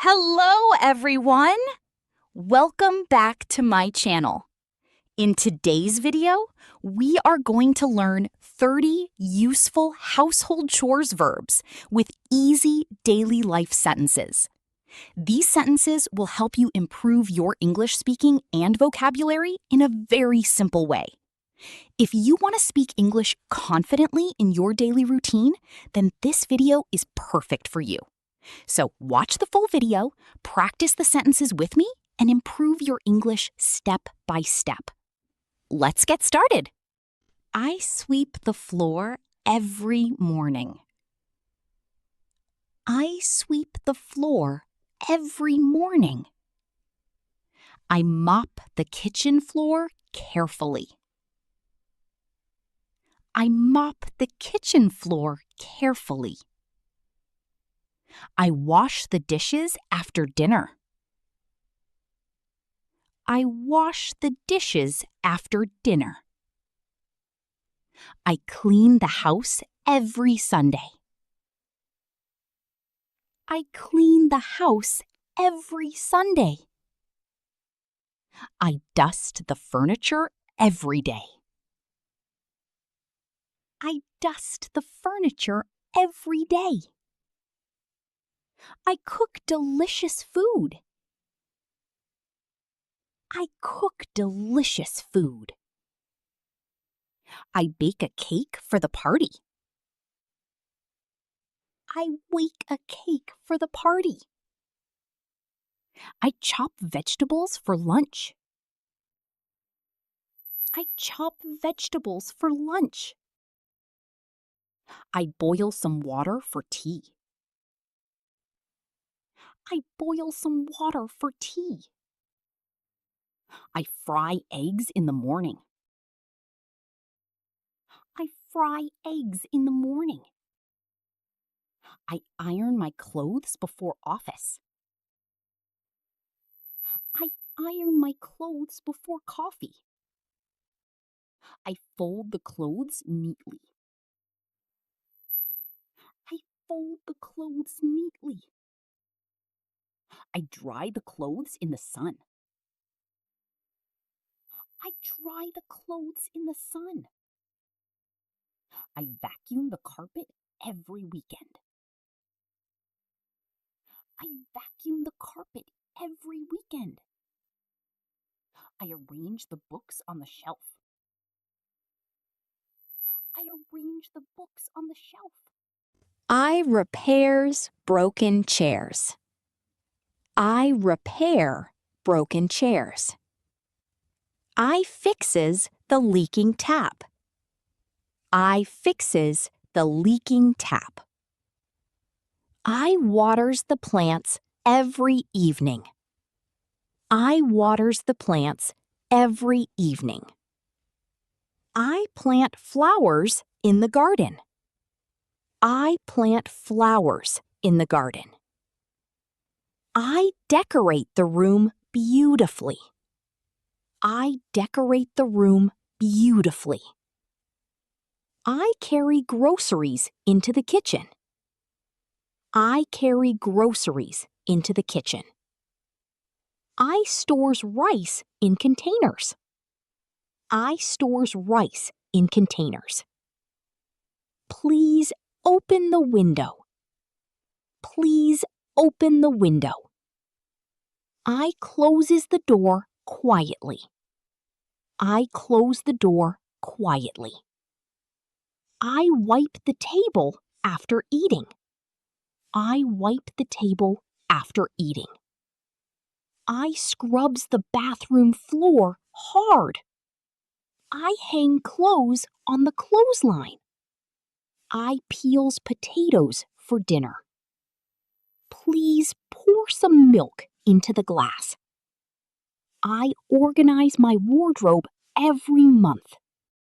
Hello, everyone! Welcome back to my channel. In today's video, we are going to learn 30 useful household chores verbs with easy daily life sentences. These sentences will help you improve your English speaking and vocabulary in a very simple way. If you want to speak English confidently in your daily routine, then this video is perfect for you. So watch the full video, practice the sentences with me, and improve your English step by step. Let's get started. I sweep the floor every morning. I sweep the floor every morning. I mop the kitchen floor carefully. I mop the kitchen floor carefully. I wash the dishes after dinner. I wash the dishes after dinner. I clean the house every Sunday. I clean the house every Sunday. I dust the furniture every day. I dust the furniture every day. I cook delicious food. I cook delicious food. I bake a cake for the party. I bake a cake for the party. I chop vegetables for lunch. I chop vegetables for lunch. I boil some water for tea. I boil some water for tea. I fry eggs in the morning. I fry eggs in the morning. I iron my clothes before office. I iron my clothes before coffee. I fold the clothes neatly. I fold the clothes neatly. I dry the clothes in the sun. I dry the clothes in the sun. I vacuum the carpet every weekend. I vacuum the carpet every weekend. I arrange the books on the shelf. I arrange the books on the shelf. I repairs broken chairs. I repair broken chairs. I fixes the leaking tap. I fixes the leaking tap. I waters the plants every evening. I waters the plants every evening. I plant flowers in the garden. I plant flowers in the garden. I decorate the room beautifully. I decorate the room beautifully. I carry groceries into the kitchen. I carry groceries into the kitchen. I stores rice in containers. I stores rice in containers. Please open the window. Please open the window. I closes the door quietly. I close the door quietly. I wipe the table after eating. I wipe the table after eating. I scrubs the bathroom floor hard. I hang clothes on the clothesline. I peels potatoes for dinner. Please pour some milk into the glass. I organize my wardrobe every month.